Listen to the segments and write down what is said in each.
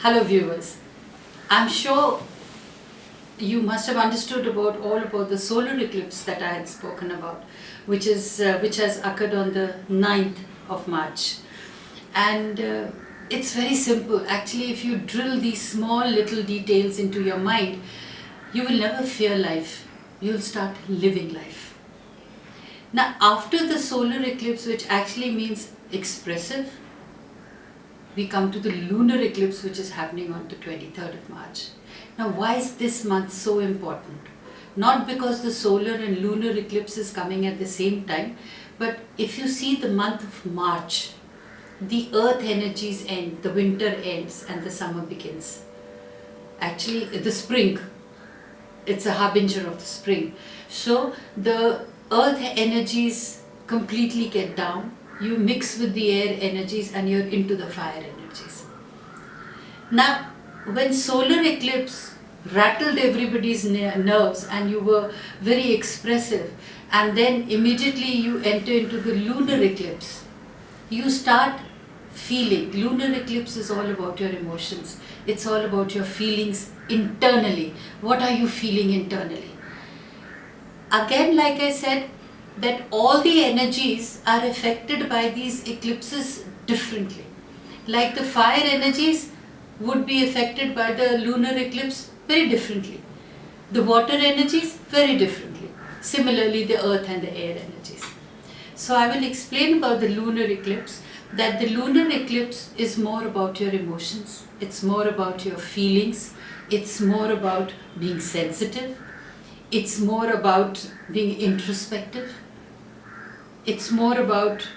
Hello viewers, I'm sure you must have understood all about the solar eclipse that I had spoken about, which has occurred on the 9th of March. And it's very simple. Actually, if you drill these small little details into your mind, you will never fear life. You'll start living life. Now, after the solar eclipse, which actually means expressive, we come to the lunar eclipse, which is happening on the 23rd of March. Now, why is this month so important? Not because the solar and lunar eclipse is coming at the same time, but if you see the month of March, the earth energies end, the winter ends and the summer begins. Actually, the spring, it's a harbinger of the spring. So the earth energies completely get down. You mix with the air energies and you're into the fire energies. Now, when solar eclipse rattled everybody's nerves and you were very expressive, and then immediately you enter into the lunar eclipse, you start feeling. Lunar eclipse is all about your emotions. It's all about your feelings internally. What are you feeling internally? Again, like I said, that all the energies are affected by these eclipses differently. Like the fire energies would be affected by the lunar eclipse very differently. The water energies very differently. Similarly, the earth and the air energies. So I will explain about the lunar eclipse, that the lunar eclipse is more about your emotions. It's more about your feelings. It's more about being sensitive. It's more about being introspective. It's more about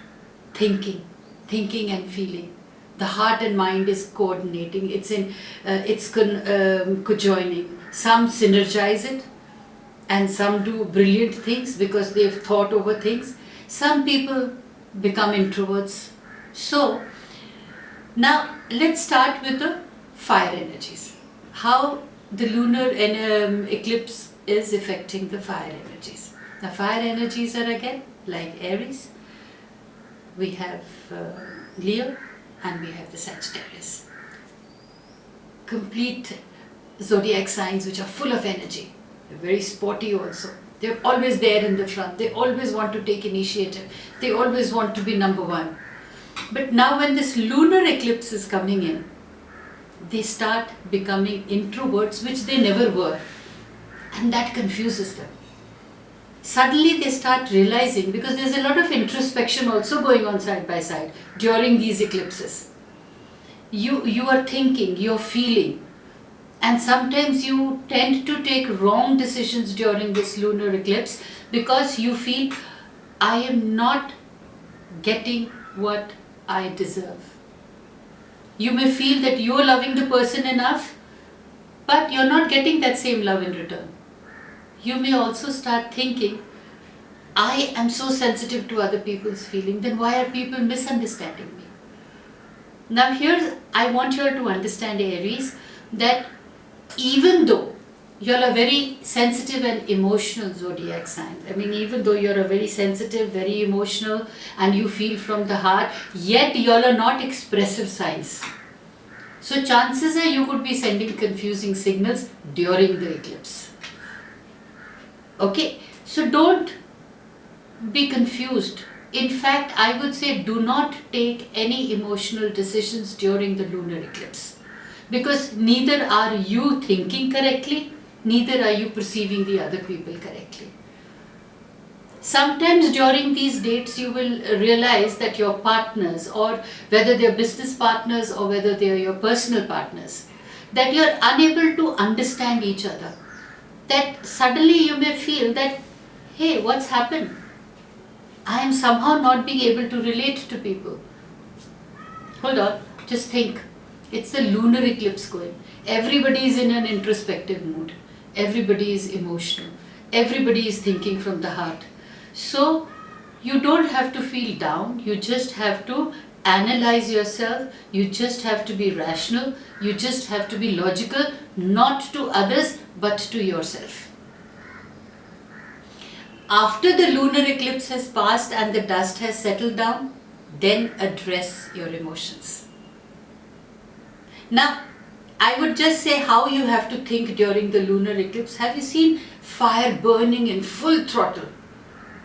thinking and feeling. The heart and mind is coordinating. It's conjoining. Some synergize it, and some do brilliant things because they've thought over things. Some people become introverts. So now let's start with the fire energies. How the lunar eclipse is affecting the fire energies. The fire energies are again like Aries, we have Leo, and we have the Sagittarius. Complete zodiac signs which are full of energy. They're very sporty also. They're always there in the front. They always want to take initiative. They always want to be number one. But now when this lunar eclipse is coming in, they start becoming introverts, which they never were. And that confuses them. Suddenly they start realizing, because there's a lot of introspection also going on side by side during these eclipses. You are thinking, you're feeling, and sometimes you tend to take wrong decisions during this lunar eclipse because you feel, I am not getting what I deserve. You may feel that you're loving the person enough, but you're not getting that same love in return. You may also start thinking, I am so sensitive to other people's feelings, then why are people misunderstanding me? Now here I want you all to understand, Aries, that even though you're a very sensitive and emotional zodiac sign, even though you're a very sensitive, very emotional, and you feel from the heart, yet y'all are not expressive signs. So chances are you could be sending confusing signals during the eclipse. Okay, so don't be confused. In fact, I would say do not take any emotional decisions during the lunar eclipse, because neither are you thinking correctly, neither are you perceiving the other people correctly. Sometimes during these dates you will realize that your partners, or whether they're business partners or whether they're your personal partners, that you're unable to understand each other. That suddenly you may feel that, hey, what's happened? I am somehow not being able to relate to people. Hold on, just think. It's the lunar eclipse going. Everybody is in an introspective mood. Everybody is emotional. Everybody is thinking from the heart. So you don't have to feel down. You just have to analyze yourself. You just have to be rational. You just have to be logical, not to others, but to yourself. After the lunar eclipse has passed and the dust has settled down, then address your emotions. Now, I would just say how you have to think during the lunar eclipse. Have you seen fire burning in full throttle?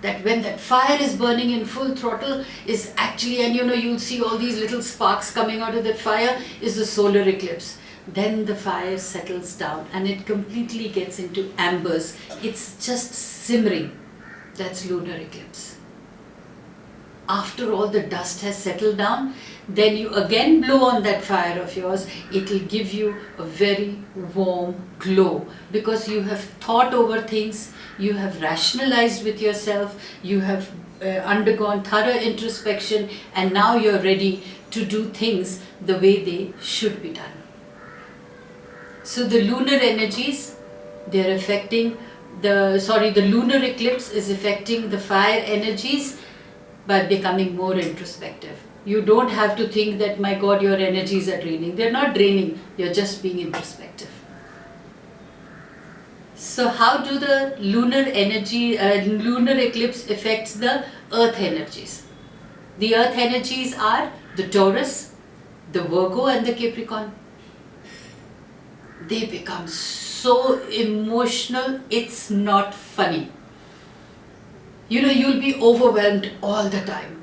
That when that fire is burning in full throttle is actually, and you'll see all these little sparks coming out of that fire, is the solar eclipse. Then the fire settles down and it completely gets into embers. It's just simmering. That's lunar eclipse. After all the dust has settled down, then you again blow on that fire of yours. It will give you a very warm glow because you have thought over things, you have rationalized with yourself, you have undergone thorough introspection, and now you're ready to do things the way they should be done. So the lunar energies, they're affecting the lunar eclipse is affecting the fire energies by becoming more introspective. You don't have to think that, my God, your energies are draining. They're not draining, you're just being introspective. So how do the lunar eclipse affects the earth energies? The earth energies are the Taurus, the Virgo and the Capricorn. They become so emotional, it's not funny. You'll be overwhelmed all the time.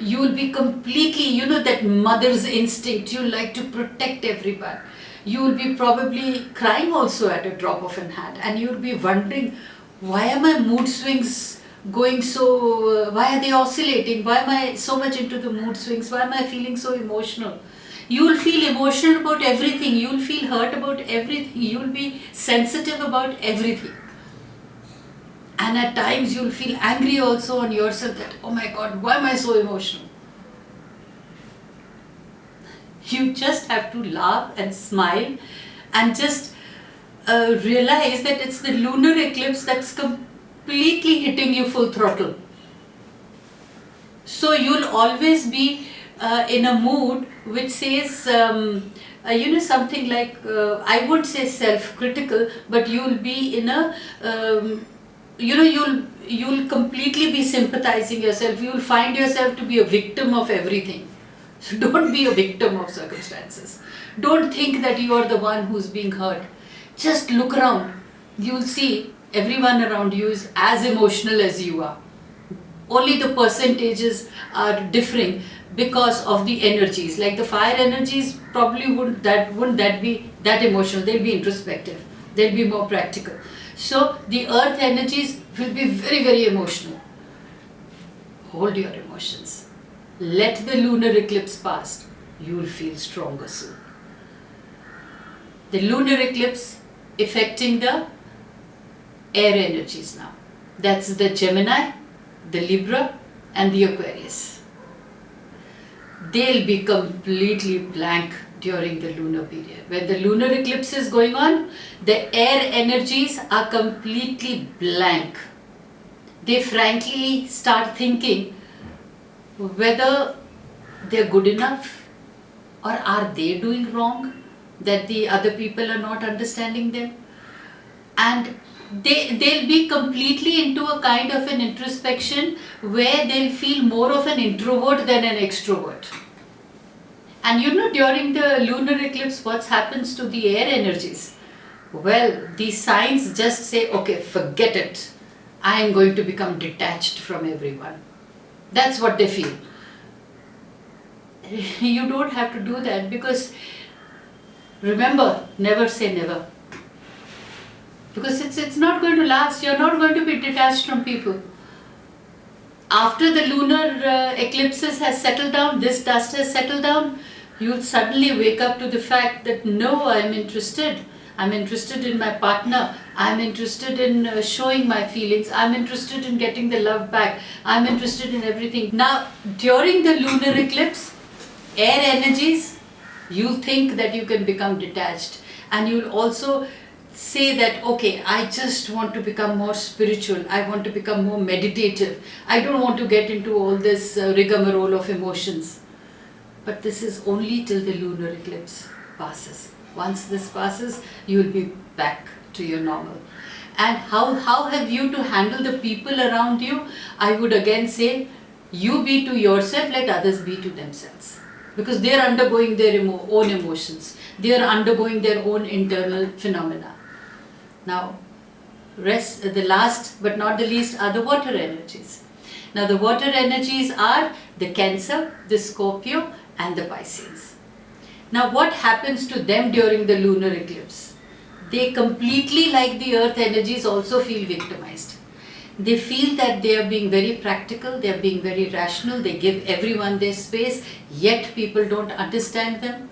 You'll be completely, that mother's instinct. You'll like to protect everyone. You'll be probably crying also at a drop of an hat. And you'll be wondering, why are my mood swings going so, why are they oscillating? Why am I so much into the mood swings? Why am I feeling so emotional? You'll feel emotional about everything. You'll feel hurt about everything. You'll be sensitive about everything. And at times you'll feel angry also on yourself that, oh my God, why am I so emotional? You just have to laugh and smile and just realize that it's the lunar eclipse that's completely hitting you full throttle. So you'll always be in a mood which says, something like, I won't say self-critical, but you'll be in a you'll completely be sympathizing yourself. You'll find yourself to be a victim of everything. So don't be a victim of circumstances. Don't think that you are the one who's being hurt. Just look around. You'll see everyone around you is as emotional as you are. Only the percentages are differing because of the energies. Like the fire energies probably wouldn't that be that emotional. They'll be introspective. They'll be more practical. So the earth energies will be very, very emotional. Hold your emotions. Let the lunar eclipse pass. You will feel stronger soon. The lunar eclipse affecting the air energies now. That's the Gemini, the Libra and the Aquarius. They'll be completely blank during the lunar period. When the lunar eclipse is going on, the air energies are completely blank. They frankly start thinking whether they're good enough or are they doing wrong, that the other people are not understanding them. And they'll be completely into a kind of an introspection where they'll feel more of an introvert than an extrovert. And during the lunar eclipse, what happens to the air energies? Well, these signs just say, okay, forget it. I am going to become detached from everyone. That's what they feel. You don't have to do that because, remember, never say never. Because it's not going to last. You're not going to be detached from people. After the lunar eclipses has settled down, this dust has settled down, you'll suddenly wake up to the fact that no, I'm interested. I'm interested in my partner. I'm interested in showing my feelings. I'm interested in getting the love back. I'm interested in everything. Now, during the lunar eclipse, air energies, you'll think that you can become detached. And you'll also say that, okay, I just want to become more spiritual. I want to become more meditative. I don't want to get into all this rigmarole of emotions. But this is only till the lunar eclipse passes. Once this passes, you will be back to your normal. And how have you to handle the people around you? I would again say, you be to yourself, let others be to themselves. because they are undergoing their own emotions. They are undergoing their own internal phenomena. Now, the last but not the least are the water energies. Now, the water energies are the Cancer, the Scorpio, and the Pisces. Now, what happens to them during the lunar eclipse? They completely, like the earth energies, also feel victimized. They feel that they are being very practical, they are being very rational, they give everyone their space, yet people don't understand them.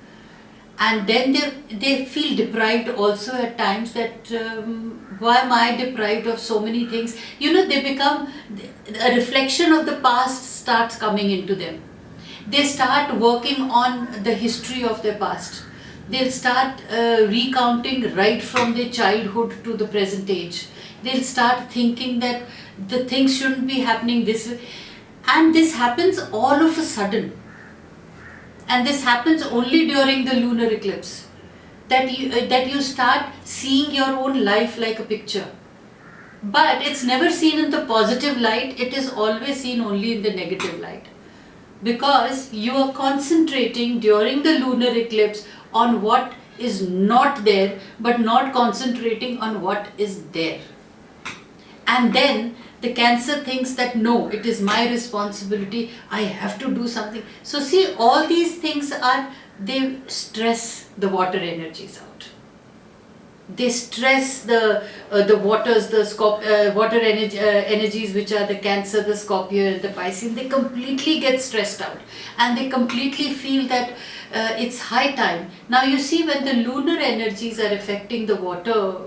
And then they feel deprived also at times, that why am I deprived of so many things? They become, a reflection of the past starts coming into them. They start working on the history of their past. They'll start recounting right from their childhood to the present age. They'll start thinking that the things shouldn't be happening this way. And this happens all of a sudden. And this happens only during the lunar eclipse. That you start seeing your own life like a picture. But it's never seen in the positive light, it is always seen only in the negative light. Because you are concentrating during the lunar eclipse on what is not there, but not concentrating on what is there. And then the Cancer thinks that no, it is my responsibility, I have to do something. So see, all these things they stress the water energies out. They stress the waters, the water energies, which are the Cancer, the Scorpio, and the Pisces. They completely get stressed out, and they completely feel that it's high time. Now you see, when the lunar energies are affecting the water,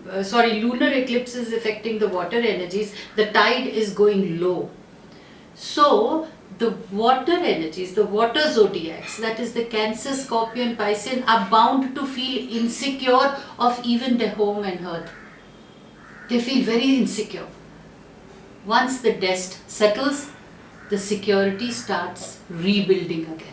lunar eclipse is affecting the water energies, the tide is going low. So the water energies, the water zodiacs, that is the Cancer, Scorpio, and Pisces, are bound to feel insecure of even their home and hearth. They feel very insecure. Once the dust settles, the security starts rebuilding again.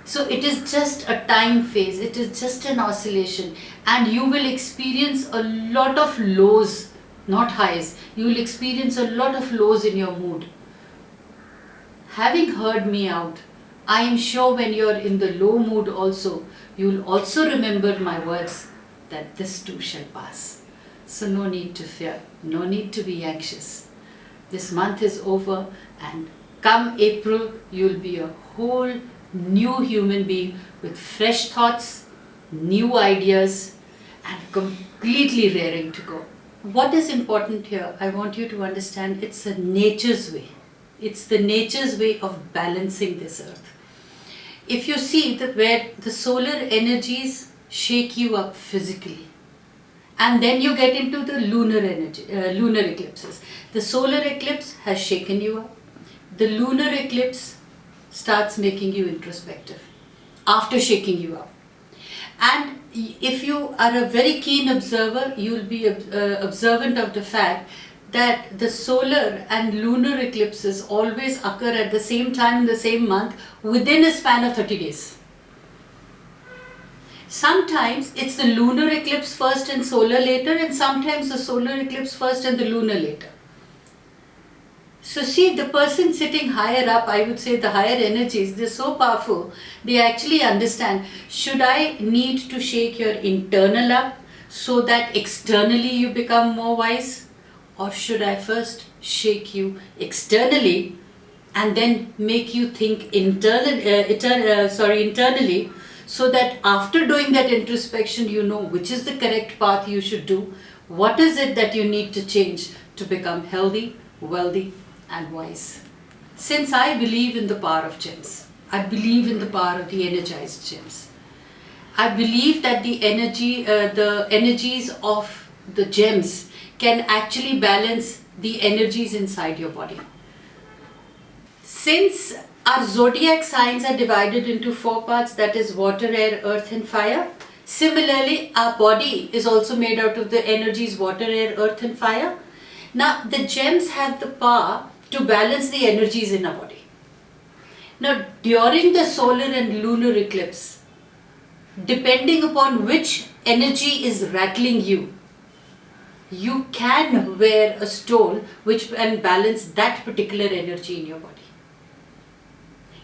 So it is just a time phase, it is just an oscillation, and you will experience a lot of lows, not highs. You will experience a lot of lows in your mood. Having heard me out, I am sure when you are in the low mood also, you will also remember my words, that this too shall pass. So no need to fear, no need to be anxious. This month is over, and come April, you will be a whole new human being with fresh thoughts, new ideas, and completely raring to go. What is important here, I want you to understand, it's a nature's way. It's the nature's way of balancing this earth. If you see that where the solar energies shake you up physically, and then you get into the lunar eclipses. The solar eclipse has shaken you up. The lunar eclipse starts making you introspective after shaking you up. And if you are a very keen observer, you will be observant of the fact that the solar and lunar eclipses always occur at the same time in the same month within a span of 30 days. Sometimes it's the lunar eclipse first and solar later, and sometimes the solar eclipse first and the lunar later. So see, the person sitting higher up, I would say the higher energies, they're so powerful, they actually understand, should I need to shake your internal up so that externally you become more wise? Or should I first shake you externally and then make you think internally, so that after doing that introspection, you know which is the correct path you should do, what is it that you need to change to become healthy, wealthy, and wise. Since I believe in the power of gems, I believe in the power of the energized gems. I believe that the energies of the gems can actually balance the energies inside your body. Since our zodiac signs are divided into 4 parts, that is water, air, earth, and fire. Similarly, our body is also made out of the energies water, air, earth, and fire. Now, the gems have the power to balance the energies in our body. Now, during the solar and lunar eclipse, depending upon which energy is rattling you, you can wear a stone which can balance that particular energy in your body.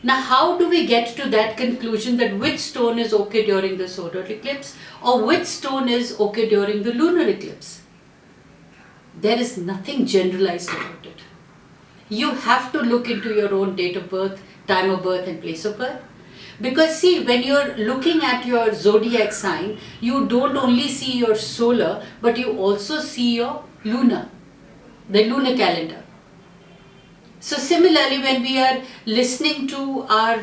Now, how do we get to that conclusion that which stone is okay during the solar eclipse or which stone is okay during the lunar eclipse? There is nothing generalized about it. You have to look into your own date of birth, time of birth and place of birth. Because see, when you're looking at your zodiac sign, you don't only see your solar, but you also see your lunar, the lunar calendar. So similarly, when we are listening to our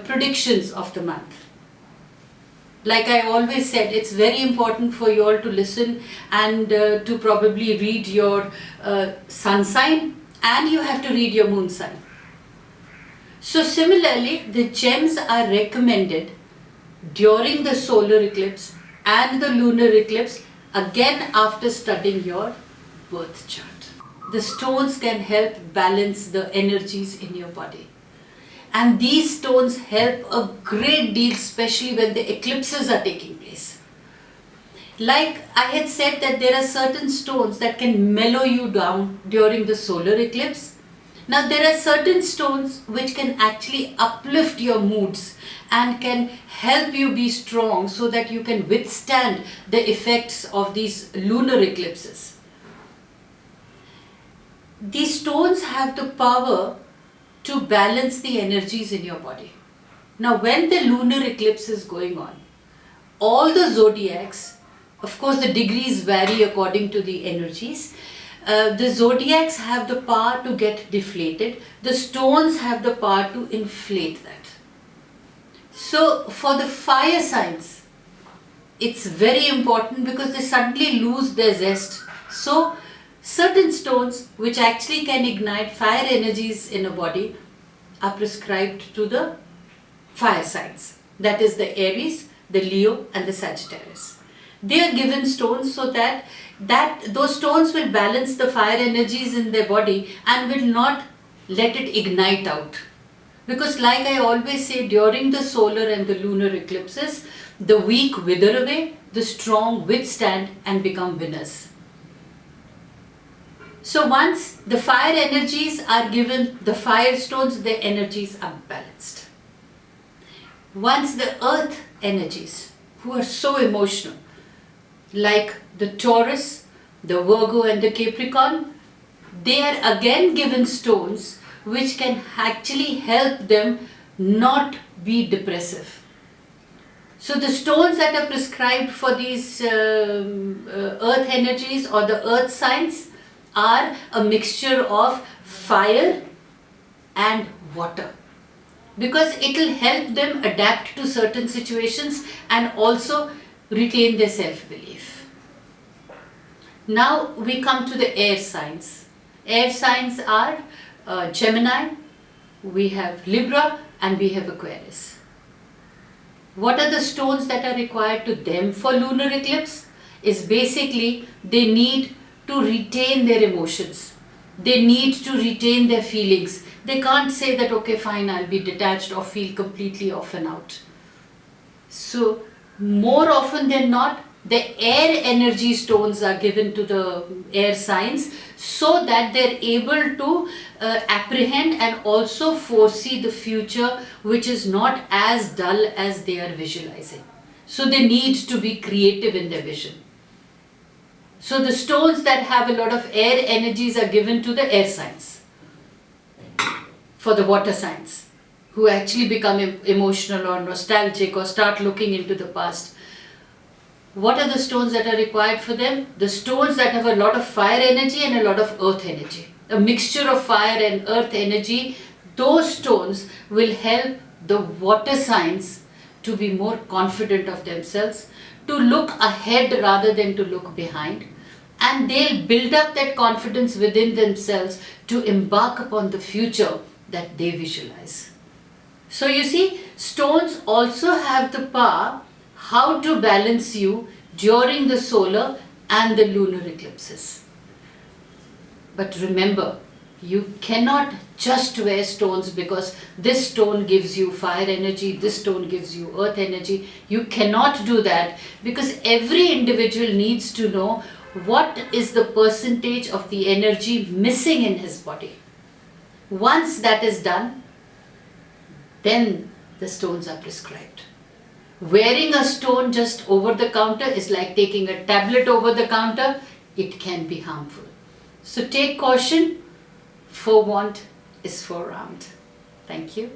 predictions of the month, like I always said, it's very important for you all to listen and to probably read your sun sign, and you have to read your moon sign. So similarly, the gems are recommended during the solar eclipse and the lunar eclipse, again after studying your birth chart. The stones can help balance the energies in your body. And these stones help a great deal, especially when the eclipses are taking place. Like I had said that there are certain stones that can mellow you down during the solar eclipse. Now there are certain stones which can actually uplift your moods and can help you be strong so that you can withstand the effects of these lunar eclipses. These stones have the power to balance the energies in your body. Now when the lunar eclipse is going on, all the zodiacs, of course the degrees vary according to the energies, the zodiacs have the power to get deflated. The stones have the power to inflate that. So for the fire signs, it's very important because they suddenly lose their zest. So certain stones which actually can ignite fire energies in a body are prescribed to the fire signs. That is the Aries, the Leo and the Sagittarius. They are given stones so that those stones will balance the fire energies in their body and will not let it ignite out. Because like I always say, during the solar and the lunar eclipses, the weak wither away, the strong withstand and become winners. So once the fire energies are given, the fire stones, their energies are balanced. Once the earth energies, who are so emotional, like the Taurus, the Virgo and the Capricorn, they are again given stones which can actually help them not be depressive. So the stones that are prescribed for these earth energies or the earth signs are a mixture of fire and water, because it will help them adapt to certain situations and also retain their self-belief. Now we come to the air signs. Air signs are Gemini, we have Libra and we have Aquarius. What are the stones that are required to them for lunar eclipse? Is basically they need to retain their emotions. They need to retain their feelings. They can't say that, okay, fine, I'll be detached or feel completely off and out. So more often than not, the air energy stones are given to the air signs so that they're able to apprehend and also foresee the future, which is not as dull as they are visualizing. So they need to be creative in their vision. So the stones that have a lot of air energies are given to the air signs. For the water signs, who actually become emotional or nostalgic or start looking into the past, what are the stones that are required for them? The stones that have a lot of fire energy and a lot of earth energy. A mixture of fire and earth energy, those stones will help the water signs to be more confident of themselves, to look ahead rather than to look behind. And they'll build up that confidence within themselves to embark upon the future that they visualize. So you see, stones also have the power how to balance you during the solar and the lunar eclipses. But remember, you cannot just wear stones because this stone gives you fire energy, this stone gives you earth energy. You cannot do that, because every individual needs to know what is the percentage of the energy missing in his body. Once that is done, then the stones are prescribed. Wearing a stone just over the counter is like taking a tablet over the counter. It can be harmful. So take caution. Forewarned is forearmed. Thank you.